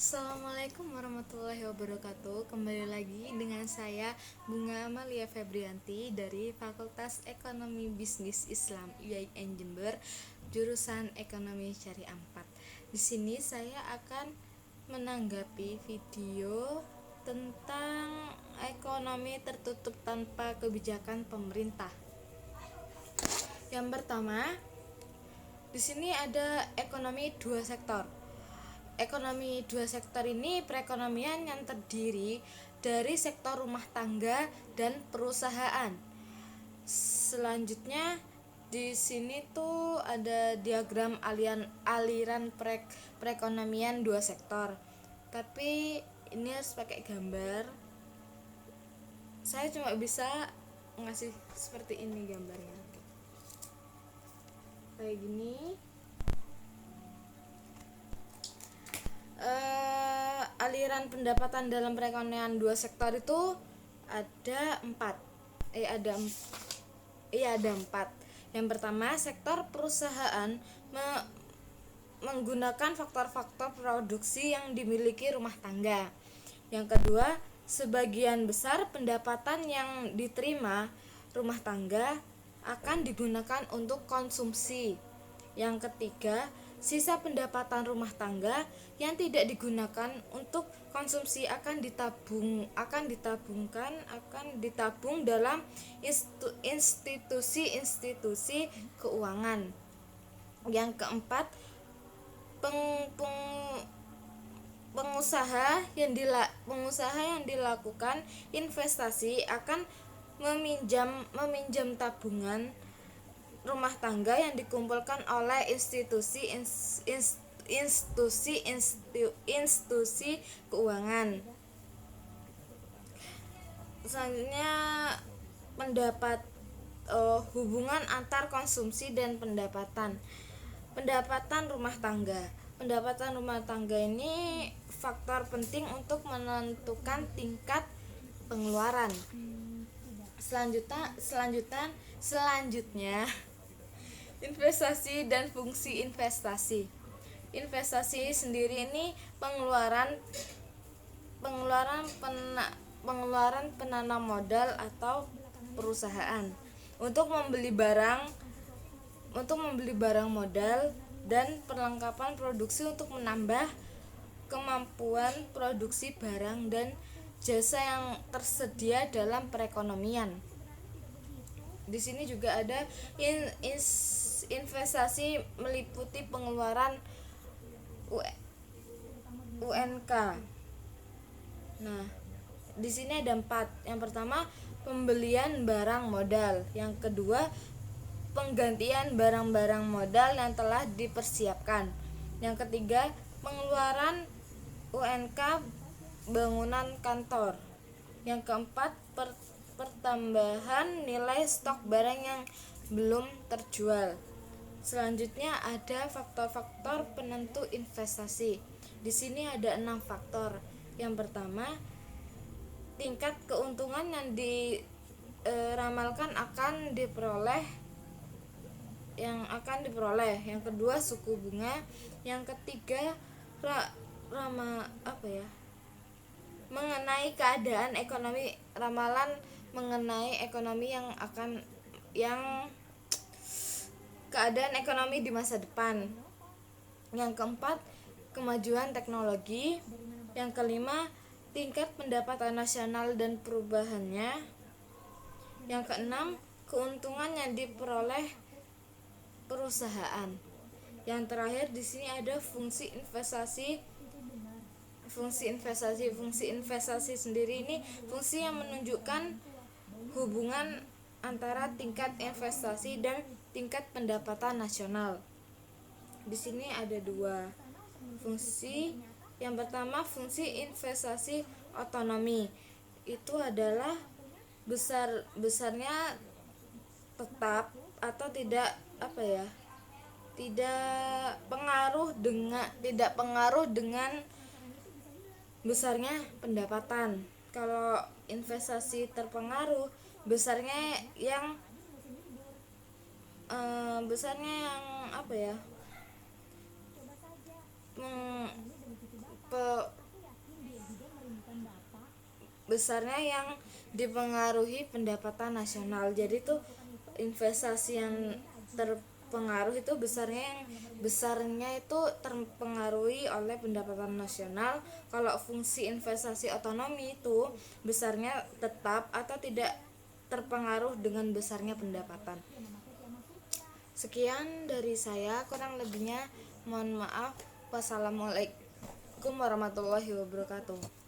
Assalamualaikum warahmatullahi wabarakatuh. Kembali lagi dengan saya Bunga Amalia Febrianti dari Fakultas Ekonomi Bisnis Islam UIN Jember, jurusan Ekonomi Syariah 4. Di sini saya akan menanggapi video tentang ekonomi tertutup tanpa kebijakan pemerintah. Yang pertama, di sini ada ekonomi dua sektor. Ekonomi dua sektor ini perekonomian yang terdiri dari sektor rumah tangga dan perusahaan. Selanjutnya di sini tuh ada diagram aliran perekonomian dua sektor. Tapi ini harus pakai gambar. Saya cuma bisa ngasih seperti ini gambarnya. Kayak gini. Aliran pendapatan dalam perekonomian dua sektor itu ada empat. Ada empat. Yang pertama, sektor perusahaan menggunakan faktor-faktor produksi yang dimiliki rumah tangga. Yang kedua, sebagian besar pendapatan yang diterima rumah tangga akan digunakan untuk konsumsi. Yang ketiga, sisa pendapatan rumah tangga yang tidak digunakan untuk konsumsi akan ditabung dalam institusi-institusi keuangan. Yang keempat, pengusaha yang dilakukan investasi akan meminjam tabungan rumah tangga yang dikumpulkan oleh institusi keuangan. Selanjutnya, hubungan antar konsumsi dan pendapatan rumah tangga. Pendapatan rumah tangga ini faktor penting untuk menentukan tingkat pengeluaran. Selanjutnya investasi dan fungsi investasi. Investasi sendiri ini pengeluaran penanam modal atau perusahaan untuk membeli barang modal dan perlengkapan produksi untuk menambah kemampuan produksi barang dan jasa yang tersedia dalam perekonomian. Di sini juga ada investasi meliputi pengeluaran UNK. Nah, di sini ada 4. Yang pertama, pembelian barang modal. Yang kedua, penggantian barang-barang modal yang telah dipersiapkan. Yang ketiga, pengeluaran UNK bangunan kantor. Yang keempat, pertambahan nilai stok barang yang belum terjual. Selanjutnya ada faktor-faktor penentu investasi. Di sini ada 6 faktor. Yang pertama, tingkat keuntungan yang diramalkan akan diperoleh. Yang kedua, suku bunga. Yang ketiga, mengenai keadaan ekonomi, ramalan mengenai ekonomi keadaan ekonomi di masa depan. Yang keempat, kemajuan teknologi. Yang kelima, tingkat pendapatan nasional dan perubahannya. Yang keenam, keuntungan yang diperoleh perusahaan. Yang terakhir di sini ada fungsi investasi. Fungsi investasi sendiri ini fungsi yang menunjukkan hubungan antara tingkat investasi dan tingkat pendapatan nasional. Di sini ada 2 fungsi. Yang pertama, fungsi investasi otonomi. Itu adalah besarnya tetap atau tidak pengaruh dengan besarnya pendapatan. Kalau investasi terpengaruh besarnya yang pe- besarnya yang dipengaruhi pendapatan nasional. Jadi tuh investasi yang terpengaruh itu besarnya itu terpengaruhi oleh pendapatan nasional. Kalau fungsi investasi otonomi itu besarnya tetap atau tidak terpengaruh dengan besarnya pendapatan. Sekian dari saya, kurang lebihnya mohon maaf. Wassalamualaikum warahmatullahi wabarakatuh.